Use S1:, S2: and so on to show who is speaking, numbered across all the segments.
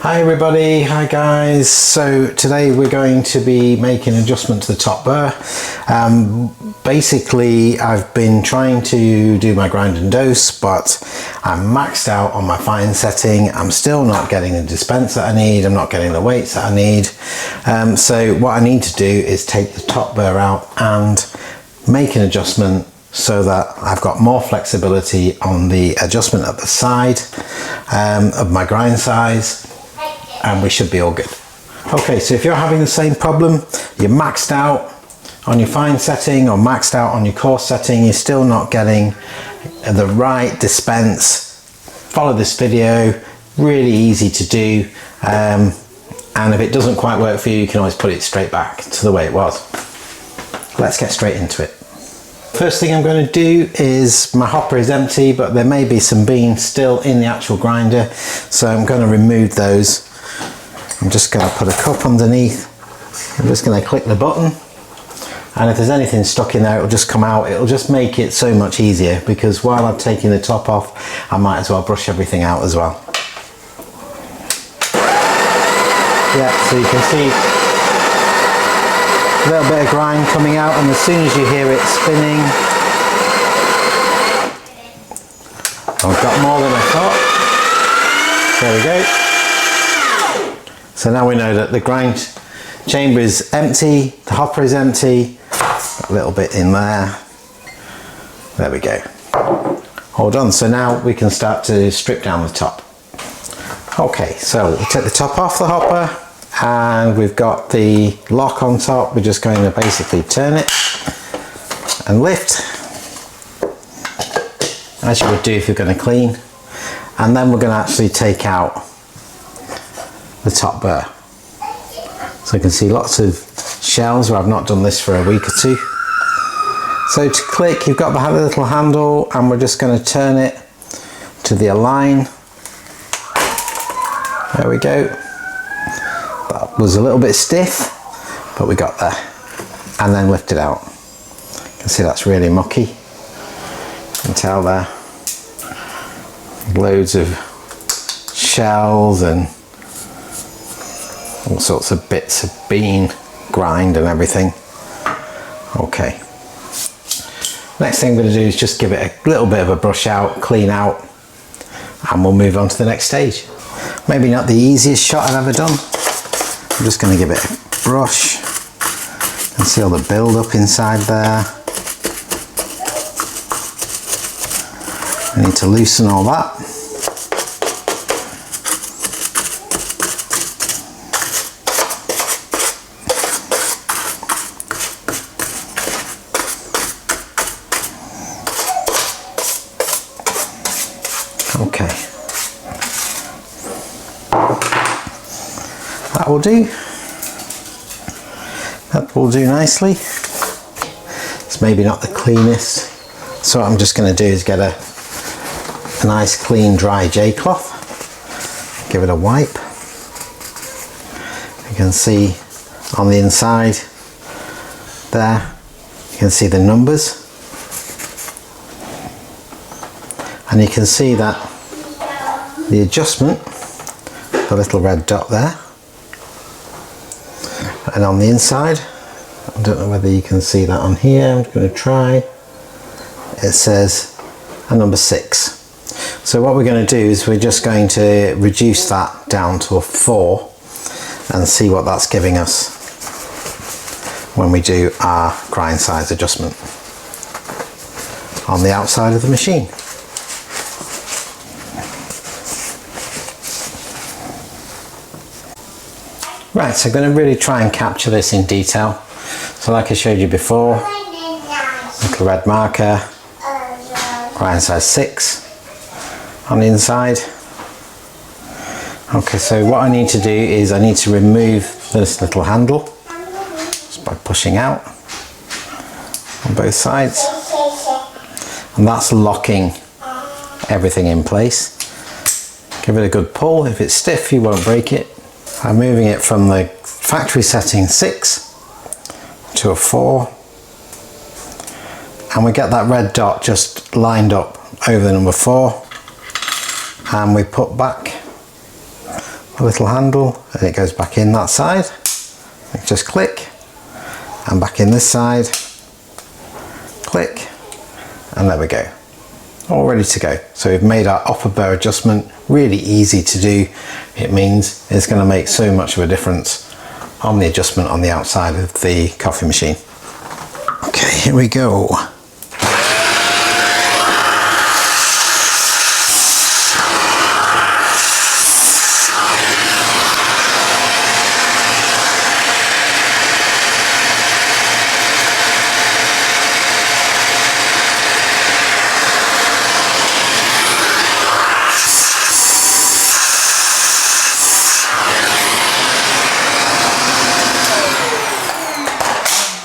S1: Hi everybody, hi guys. So today we're going to be making an adjustment to the top burr. Basically I've been trying to do my grind and dose, but I'm maxed out on my fine setting. I'm still not getting the dispense that I need, I'm not getting the weights that I need. So what I need to do is take the top burr out and make an adjustment so that I've got more flexibility on the adjustment at the side of my grind size, and we should be all good. Okay, so if you're having the same problem, you're maxed out on your fine setting or maxed out on your coarse setting, you're still not getting the right dispense, follow this video, really easy to do, and if it doesn't quite work for you, you can always put it straight back to the way it was. Let's get straight into it. First thing I'm going to do is, my hopper is empty, but there may be some beans still in the actual grinder, so I'm going to remove those. I'm just going to put a cup underneath. I'm just going to click the button, and if there's anything stuck in there, it'll just come out. It'll just make it so much easier, because while I'm taking the top off, I might as well brush everything out as well. Yeah, so you can see a little bit of grind coming out, and as soon as you hear it spinning, I've got more than I thought. There we go. So now we know that the grind chamber is empty, the hopper is empty, a little bit in there. There we go. Hold on, so now we can start to strip down the top. Okay, so we'll take the top off the hopper, and we've got the lock on top. We're just going to basically turn it and lift, as you would do if you're going to clean, and then we're going to actually take out the top burr. So you can see lots of shells where I've not done this for a week or two. So to click, you've got the little handle, and we're just going to turn it to the align. There we go. That was a little bit stiff, but we got there. And then lift it out. You can see that's really mucky. You can tell there. Loads of shells and all sorts of bits of bean grind and everything. Okay. Next thing I'm going to do is just give it a little bit of a brush out, clean out, and we'll move on to the next stage. Maybe not the easiest shot I've ever done. I'm just going to give it a brush and see all the build up inside there. I need to loosen all that. Okay, that will do. That will do nicely. It's maybe not the cleanest, so what I'm just going to do is get a nice clean dry J cloth, give it a wipe. You can see on the inside there, you can see the numbers, and you can see that the adjustment, the little red dot there, and on the inside, I don't know whether you can see that on here, I'm going to try, it says a number 6. So what we're going to do is we're just going to reduce that down to a 4 and see what that's giving us when we do our grind size adjustment on the outside of the machine. Right, so I'm going to really try and capture this in detail. So like I showed you before, little red marker, grind size 6 on the inside. Okay, so what I need to do is I need to remove this little handle just by pushing out on both sides, and that's locking everything in place. Give it a good pull. If it's stiff, you won't break it. I'm moving it from the factory setting 6 to a 4, and we get that red dot just lined up over the number 4, and we put back a little handle and it goes back in that side. Just click and back in this side, click, and there we go. All ready to go. So we've made our upper burr adjustment really easy to do. It means it's going to make so much of a difference on the adjustment on the outside of the coffee machine. Okay, here we go.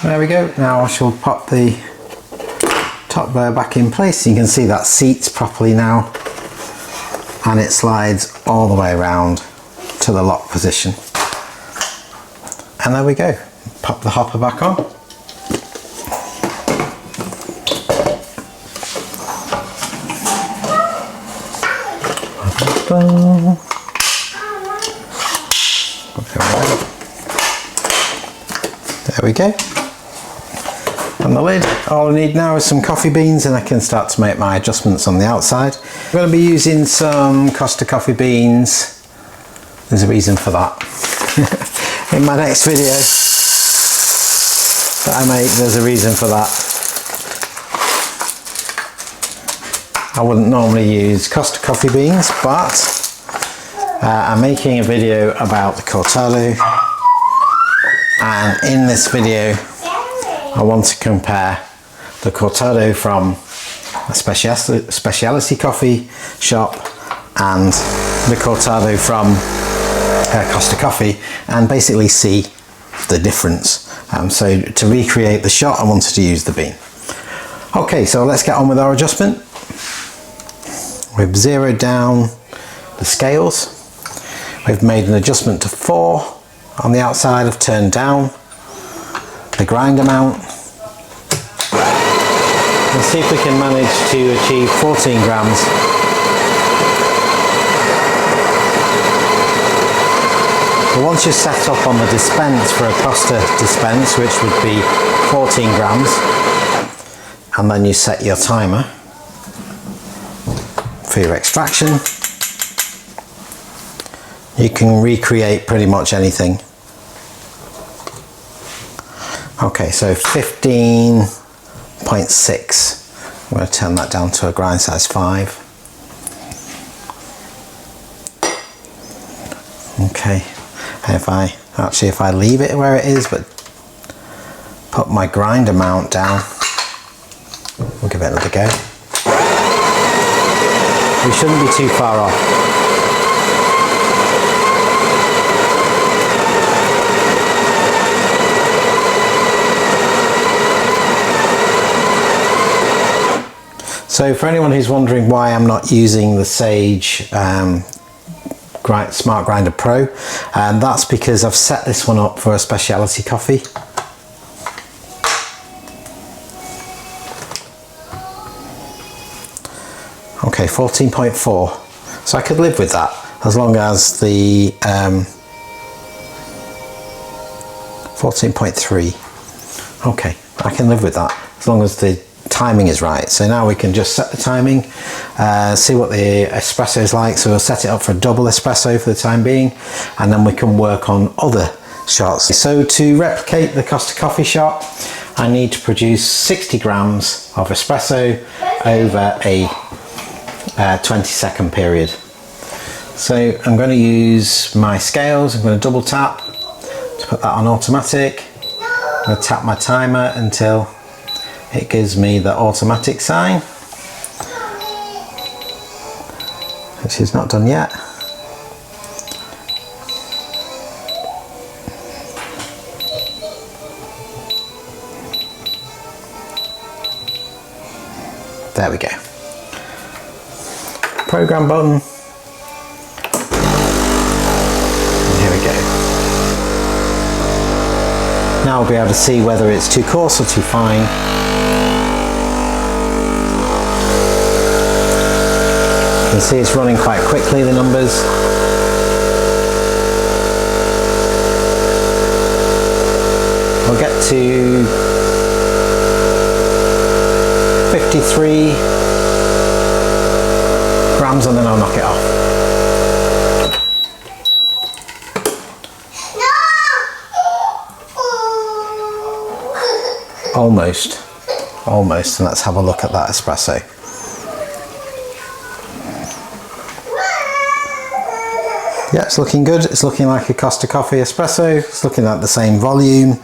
S1: There we go. Now I shall pop the top burr back in place. You can see that seats properly now, and it slides all the way around to the lock position. And there we go. Pop the hopper back on. There we go. And the lid, all I need now is some coffee beans and I can start to make my adjustments on the outside. I'm going to be using some Costa coffee beans. There's a reason for that. In my next video that I make, there's a reason for that. I wouldn't normally use Costa coffee beans, but I'm making a video about the cortado, and in this video I want to compare the cortado from a specialty coffee shop and the cortado from Costa Coffee, and basically see the difference. So to recreate the shot, I wanted to use the bean. Okay, so let's get on with our adjustment. We've zeroed down the scales. We've made an adjustment to 4 on the outside. I've turned down the grind amount. Let's see if we can manage to achieve 14 grams. So once you're set up on the dispense for a Costa dispense, which would be 14 grams, and then you set your timer for your extraction, you can recreate pretty much anything. Okay, so 15.6. I'm going to turn that down to a grind size 5. Okay, and if I leave it where it is, but put my grind amount down, we'll give it another go. We shouldn't be too far off. So for anyone who's wondering why I'm not using the Sage Smart Grinder Pro, that's because I've set this one up for a specialty coffee. Okay, 14.4. So I could live with that as long as the 14.3. Okay, I can live with that as long as the timing is right. So now we can just set the timing, see what the espresso is like. So we'll set it up for a double espresso for the time being, and then we can work on other shots. So to replicate the Costa coffee shot, I need to produce 60 grams of espresso over a 20-second period. So I'm going to use my scales. I'm going to double tap to put that on automatic. I'm going to tap my timer until it gives me the automatic sign, which is not done yet. There we go. Program button. And here we go. Now we'll be able to see whether it's too coarse or too fine. You can see it's running quite quickly, the numbers. to 53 grams and then I'll knock it off. Almost, and let's have a look at that espresso. Yeah, it's looking good. It's looking like a Costa Coffee espresso. It's looking like the same volume.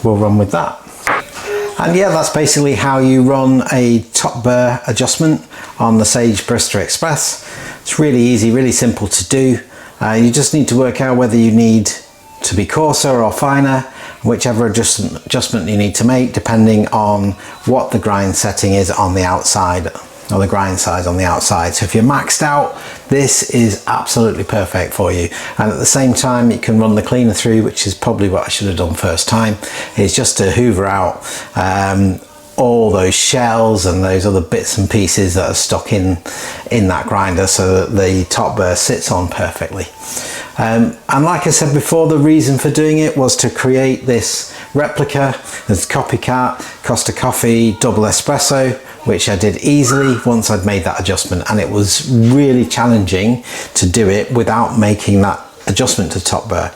S1: We'll run with that. And yeah, that's basically how you run a top burr adjustment on the Sage Barista Express. It's really easy, really simple to do. You just need to work out whether you need to be coarser or finer, whichever adjustment you need to make, depending on what the grind setting is on the outside, or the grind size on the outside. So if you're maxed out, this is absolutely perfect for you. And at the same time, you can run the cleaner through, which is probably what I should have done first time, is just to hoover out all those shells and those other bits and pieces that are stuck in that grinder, so that the top burr sits on perfectly. And like I said before, the reason for doing it was to create this replica, this copycat Costa Coffee double espresso, which I did easily once I'd made that adjustment, and it was really challenging to do it without making that adjustment to top burr.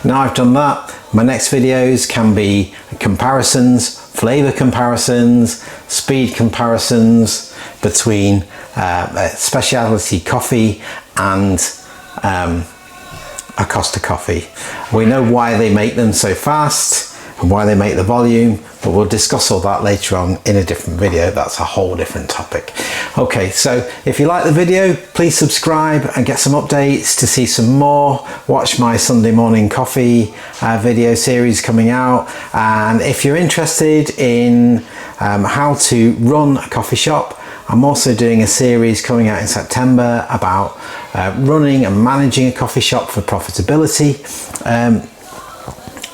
S1: Now I've done that, my next videos can be comparisons, flavor comparisons, speed comparisons between specialty coffee and a Costa Coffee. We know why they make them so fast and why they make the volume, but we'll discuss all that later on in a different video. That's a whole different topic. Okay, so if you like the video, please subscribe and get some updates to see some more. Watch my Sunday morning coffee video series coming out. And if you're interested in how to run a coffee shop, I'm also doing a series coming out in September about running and managing a coffee shop for profitability.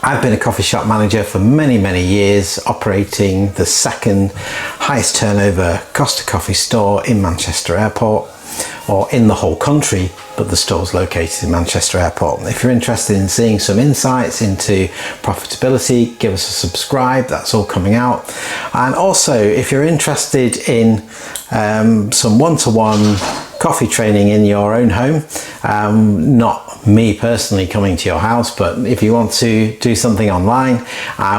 S1: I've been a coffee shop manager for many, many years, operating the second highest turnover Costa Coffee store in Manchester Airport, or in the whole country, but the store's located in Manchester Airport. If you're interested in seeing some insights into profitability, give us a subscribe. That's all coming out. And also, if you're interested in some one-to-one coffee training in your own home, not me personally coming to your house, but if you want to do something online,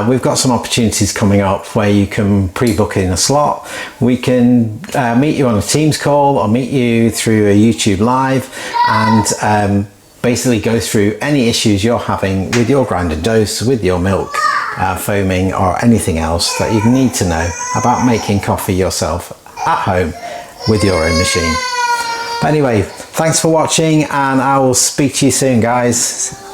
S1: we've got some opportunities coming up where you can pre-book in a slot. We can meet you on a Teams call or meet you through a YouTube live and basically go through any issues you're having with your grind and dose, with your milk foaming, or anything else that you need to know about making coffee yourself at home with your own machine. Anyway, thanks for watching, and I will speak to you soon, guys.